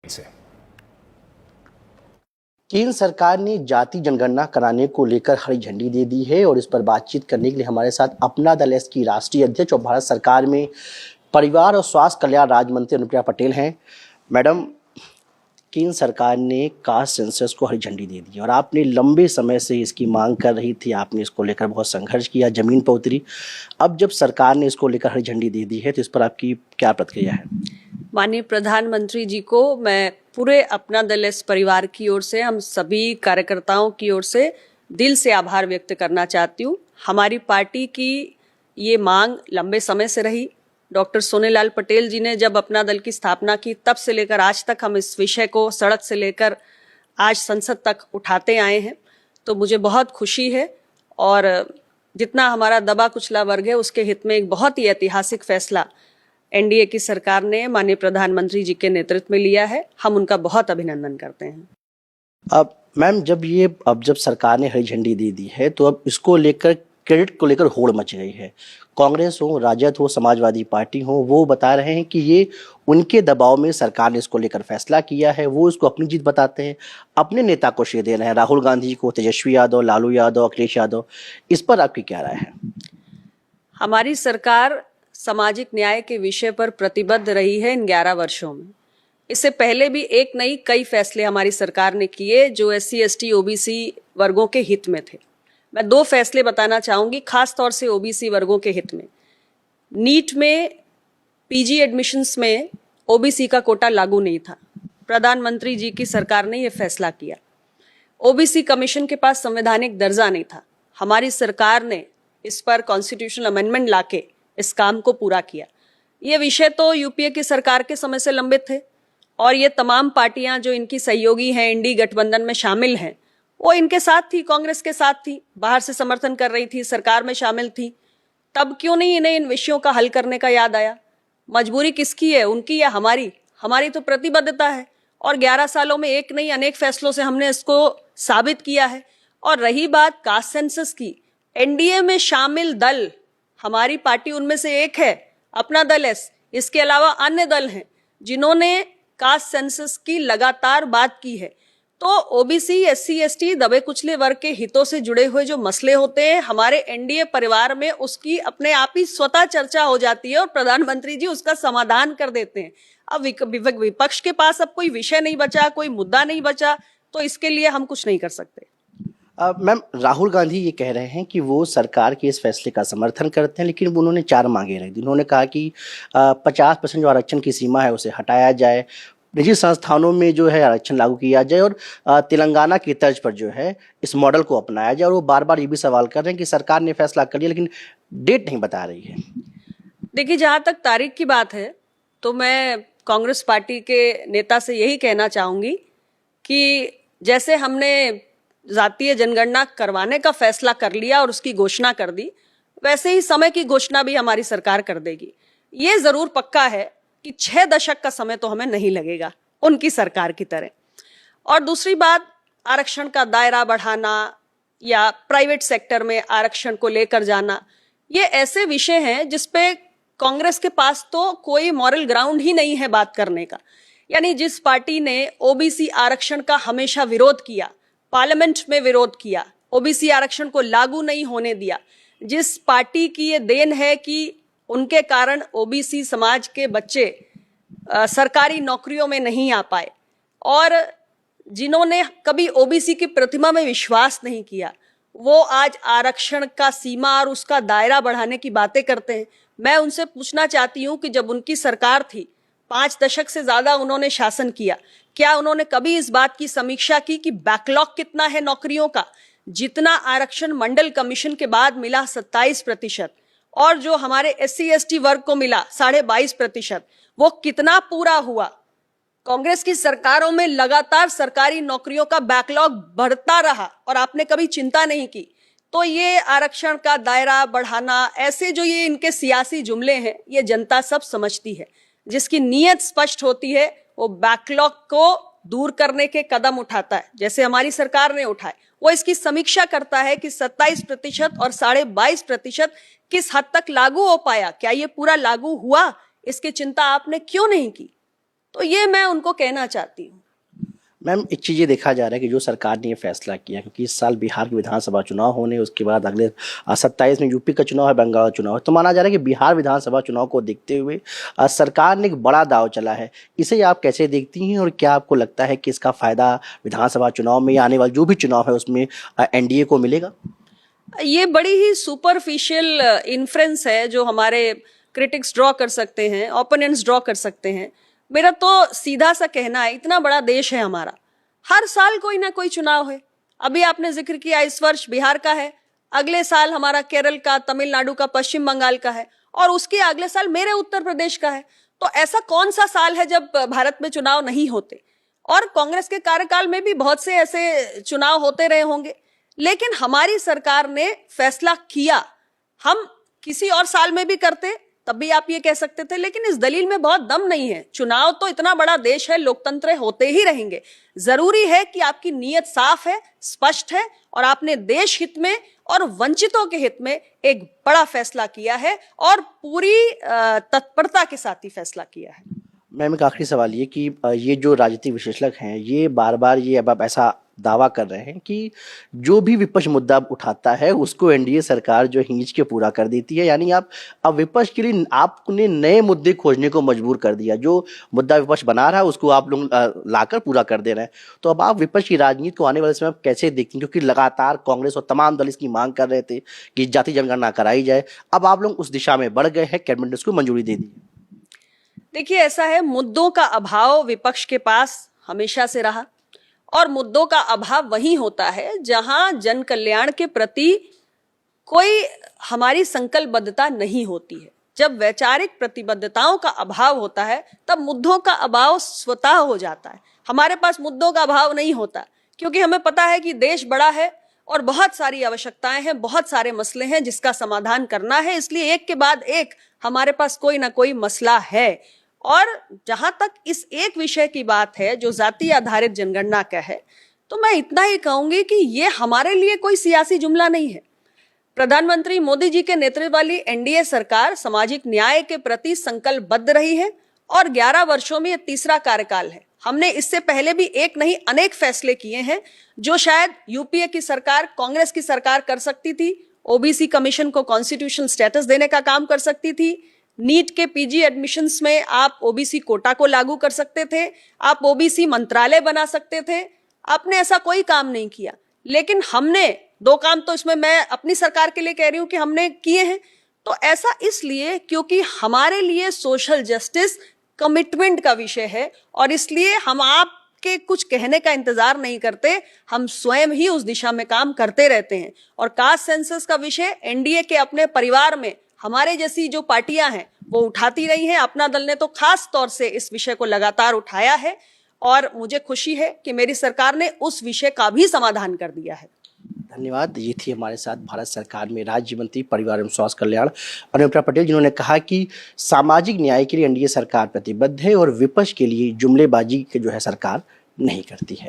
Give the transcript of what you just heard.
से केंद्र सरकार ने जाति जनगणना कराने को लेकर हरी झंडी दे दी है और इस पर बातचीत करने के लिए हमारे साथ अपना दल एस की राष्ट्रीय अध्यक्ष और भारत सरकार में परिवार और स्वास्थ्य कल्याण राज्य मंत्री अनुप्रिया पटेल हैं। मैडम, केंद्र सरकार ने कास्ट सेंसस को हरी झंडी दे दी और आपने लंबे समय से इसकी मांग कर रही थी, आपने इसको लेकर बहुत संघर्ष किया, जमीन पर उतरी। अब जब सरकार ने इसको लेकर हरी झंडी दे दी है तो इस पर आपकी क्या प्रतिक्रिया है? माननीय प्रधानमंत्री जी को मैं पूरे अपना दल एस परिवार की ओर से, हम सभी कार्यकर्ताओं की ओर से दिल से आभार व्यक्त करना चाहती हूँ। हमारी पार्टी की ये मांग लंबे समय से रही। डॉक्टर सोनेलाल पटेल जी ने जब अपना दल की स्थापना की तब से लेकर आज तक हम इस विषय को सड़क से लेकर आज संसद तक उठाते आए हैं, तो मुझे बहुत खुशी है। और जितना हमारा दबा कुचला वर्ग है उसके हित में एक बहुत ही ऐतिहासिक फैसला एनडीए की सरकार ने माननीय प्रधानमंत्री जी के नेतृत्व में लिया है। हम उनका बहुत अभिनंदन करते हैं। अब मैम, जब सरकार ने हरी झंडी दे दी है तो अब इसको लेकर क्रेडिट को लेकर होड़ मच गई है। कांग्रेस हो, राजद हो, समाजवादी पार्टी हो, वो बता रहे हैं कि ये उनके दबाव में सरकार ने इसको लेकर फैसला किया है। वो इसको अपनी जीत बताते हैं, अपने नेता को श्रेय दे रहे हैं, राहुल गांधी को, तेजस्वी यादव, लालू यादव, अखिलेश यादव। इस पर आपकी क्या राय है? हमारी सरकार सामाजिक न्याय के विषय पर प्रतिबद्ध रही है इन 11 वर्षों में। इससे पहले भी एक नहीं कई फैसले हमारी सरकार ने किए जो SC, ST, OBC वर्गों के हित में थे। मैं 2 फैसले बताना चाहूंगी, खास तौर से OBC वर्गों के हित में। नीट में PG एडमिशन्स में OBC का कोटा लागू नहीं था। प्रधानमंत्री जी की सरकार ने यह फैसला किया। OBC कमीशन के पास संवैधानिक दर्जा नहीं था। हमारी सरकार ने इस पर कॉन्स्टिट्यूशनल अमेंडमेंट लाके इस काम को पूरा किया। ये विषय तो यूपीए की सरकार के समय से लंबित थे और ये तमाम पार्टियां जो इनकी सहयोगी हैं, इंडी गठबंधन में शामिल हैं, वो इनके साथ थी, कांग्रेस के साथ थी, बाहर से समर्थन कर रही थी, सरकार में शामिल थी। तब क्यों नहीं इन्हें इन विषयों का हल करने का याद आया? मजबूरी किसकी है, उनकी या हमारी? हमारी तो प्रतिबद्धता है और 11 सालों में एक नहीं अनेक फैसलों से हमने इसको साबित किया है। और रही बात कास्ट सेंसस की, एनडीए में शामिल दल, हमारी पार्टी उनमें से एक है, अपना दल एस। इसके अलावा अन्य दल हैं जिन्होंने कास्ट सेंसस की लगातार बात की है। तो OBC, SC, ST, दबे कुचले वर्ग के हितों से जुड़े हुए जो मसले होते हैं हमारे एनडीए परिवार में, उसकी अपने आप ही स्वतः चर्चा हो जाती है और प्रधानमंत्री जी उसका समाधान कर देते हैं। अब विपक्ष के पास अब कोई विषय नहीं बचा, कोई मुद्दा नहीं बचा, तो इसके लिए हम कुछ नहीं कर सकते। मैम, राहुल गांधी ये कह रहे हैं कि वो सरकार के इस फैसले का समर्थन करते हैं, लेकिन उन्होंने 4 मांगे रखी। उन्होंने कहा कि 50% जो आरक्षण की सीमा है उसे हटाया जाए, निजी संस्थानों में जो है आरक्षण लागू किया जाए और तेलंगाना की तर्ज पर जो है इस मॉडल को अपनाया जाए। और वो बार बार ये भी सवाल कर रहे हैं कि सरकार ने फैसला कर लिया लेकिन डेट नहीं बता रही है। देखिए, जहां तक तारीख की बात है तो मैं कांग्रेस पार्टी के नेता से यही कहना चाहूंगी कि जैसे हमने जातीय जनगणना करवाने का फैसला कर लिया और उसकी घोषणा कर दी, वैसे ही समय की घोषणा भी हमारी सरकार कर देगी। ये जरूर पक्का है कि 6 दशक का समय तो हमें नहीं लगेगा उनकी सरकार की तरह। और दूसरी बात, आरक्षण का दायरा बढ़ाना या प्राइवेट सेक्टर में आरक्षण को लेकर जाना, ये ऐसे विषय हैं जिसपे कांग्रेस के पास तो कोई मॉरल ग्राउंड ही नहीं है बात करने का। यानी जिस पार्टी ने OBC आरक्षण का हमेशा विरोध किया, पार्लियामेंट में विरोध किया, OBC आरक्षण को लागू नहीं होने दिया, जिस पार्टी की ये देन है कि उनके कारण OBC समाज के बच्चे सरकारी नौकरियों में नहीं आ पाए और जिन्होंने कभी OBC की प्रतिमा में विश्वास नहीं किया, वो आज आरक्षण का सीमा और उसका दायरा बढ़ाने की बातें करते हैं। मैं उनसे पूछना चाहती हूं कि जब उनकी सरकार थी, 5 दशक से ज्यादा उन्होंने शासन किया, क्या उन्होंने कभी इस बात की समीक्षा की कि बैकलॉग कितना है नौकरियों का? जितना आरक्षण मंडल कमीशन के बाद मिला 27% और जो हमारे SC, ST वर्ग को मिला 22.5%, वो कितना पूरा हुआ? कांग्रेस की सरकारों में लगातार सरकारी नौकरियों का बैकलॉग बढ़ता रहा और आपने कभी चिंता नहीं की। तो ये आरक्षण का दायरा बढ़ाना, ऐसे जो ये इनके सियासी जुमले हैं, ये जनता सब समझती है। जिसकी नीयत स्पष्ट होती है वो बैकलॉग को दूर करने के कदम उठाता है, जैसे हमारी सरकार ने उठाए। वो इसकी समीक्षा करता है कि 27% और 22.5% किस हद तक लागू हो पाया, क्या ये पूरा लागू हुआ, इसकी चिंता आपने क्यों नहीं की? तो ये मैं उनको कहना चाहती हूँ। मैम, एक चीज़ ये देखा जा रहा है कि जो सरकार ने ये फैसला किया, क्योंकि इस साल बिहार के विधानसभा चुनाव होने, उसके बाद अगले 27 में यूपी का चुनाव है, बंगाल का चुनाव है, तो माना जा रहा है कि बिहार विधानसभा चुनाव को देखते हुए सरकार ने एक बड़ा दांव चला है। इसे आप कैसे देखती हैं और क्या आपको लगता है कि इसका फायदा विधानसभा चुनाव में या आने वाले जो भी चुनाव है उसमें एनडीए को मिलेगा? ये बड़ी ही सुपरफिशियल इन्फ्रेंस है जो हमारे क्रिटिक्स ड्रॉ कर सकते हैं, ओपोनेंट्स ड्रॉ कर सकते हैं। मेरा तो सीधा सा कहना है, इतना बड़ा देश है हमारा, हर साल कोई ना कोई चुनाव है। अभी आपने जिक्र किया इस वर्ष बिहार का है, अगले साल हमारा केरल का, तमिलनाडु का, पश्चिम बंगाल का है, और उसके अगले साल मेरे उत्तर प्रदेश का है। तो ऐसा कौन सा साल है जब भारत में चुनाव नहीं होते? और कांग्रेस के कार्यकाल में भी बहुत से ऐसे चुनाव होते रहे होंगे, लेकिन हमारी सरकार ने फैसला किया। हम किसी और साल में भी करते तब भी आप ये कह सकते थे, लेकिन इस दलील में बहुत दम नहीं है। चुनाव तो इतना बड़ा देश है, लोकतंत्र होते ही रहेंगे। जरूरी है कि आपकी नीयत साफ है, स्पष्ट है, और आपने देश हित में और वंचितों के हित में एक बड़ा फैसला किया है और पूरी तत्परता के साथ ही फैसला किया है। मैम, एक आखिरी सवाल ये कि ये जो राजनीतिक विश्लेषक हैं ये बार बार ये अब ऐसा दावा कर रहे हैं कि जो भी विपक्ष मुद्दा उठाता है उसको एनडीए सरकार जो खींच के पूरा कर देती है। यानी आप अब विपक्ष के लिए आपने नए मुद्दे खोजने को मजबूर कर दिया। जो मुद्दा विपक्ष बना रहा है उसको आप लोग लाकर पूरा कर दे रहे हैं। तो अब आप विपक्ष की राजनीति को आने वाले समय में कैसे देखती हैं? क्योंकि लगातार कांग्रेस और तमाम दल इसकी मांग कर रहे थे कि जाति जनगणना कराई जाए। अब आप लोग उस दिशा में बढ़ गए हैं, कैबिनेट ने उसको मंजूरी दे दी। देखिए, ऐसा है, मुद्दों का अभाव विपक्ष के पास हमेशा से रहा, और मुद्दों का अभाव वहीं होता है जहां जन कल्याण के प्रति कोई हमारी संकल्पबद्धता नहीं होती है। जब वैचारिक प्रतिबद्धताओं का अभाव होता है तब मुद्दों का अभाव स्वतः हो जाता है। हमारे पास मुद्दों का अभाव नहीं होता, क्योंकि हमें पता है कि देश बड़ा है और बहुत सारी आवश्यकताएं हैं, बहुत सारे मसले हैं जिसका समाधान करना है। इसलिए एक के बाद एक हमारे पास कोई ना कोई मसला है। और जहां तक इस एक विषय की बात है जो जाति आधारित जनगणना का है, तो मैं इतना ही कहूंगी कि ये हमारे लिए कोई सियासी जुमला नहीं है। प्रधानमंत्री मोदी जी के नेतृत्व वाली एनडीए सरकार सामाजिक न्याय के प्रति संकल्पबद्ध रही है, और 11 वर्षों में ये तीसरा कार्यकाल है। हमने इससे पहले भी एक नहीं अनेक फैसले किए हैं जो शायद यूपीए की सरकार, कांग्रेस की सरकार कर सकती थी। ओबीसी कमीशन को कॉन्स्टिट्यूशनल स्टेटस देने का काम कर सकती थी। नीट के पीजी एडमिशन्स में आप ओबीसी कोटा को लागू कर सकते थे। आप ओबीसी मंत्रालय बना सकते थे। आपने ऐसा कोई काम नहीं किया, लेकिन हमने 2 काम तो इसमें मैं अपनी सरकार के लिए कह रही हूं कि हमने किए हैं। तो ऐसा इसलिए क्योंकि हमारे लिए सोशल जस्टिस कमिटमेंट का विषय है, और इसलिए हम आपके कुछ कहने का इंतजार नहीं करते, हम स्वयं ही उस दिशा में काम करते रहते हैं। और कास्ट सेंसस का विषय एनडीए के अपने परिवार में हमारे जैसी जो पार्टियां हैं वो उठाती रही हैं। अपना दल ने तो खास तौर से इस विषय को लगातार उठाया है, और मुझे खुशी है कि मेरी सरकार ने उस विषय का भी समाधान कर दिया है। धन्यवाद। ये थी हमारे साथ भारत सरकार में राज्य मंत्री परिवार एवं स्वास्थ्य कल्याण अनुप्रिया पटेल, जिन्होंने कहा कि सामाजिक न्याय के लिए एनडीए सरकार प्रतिबद्ध है और विपक्ष के लिए जुमलेबाजी के जो है सरकार नहीं करती है।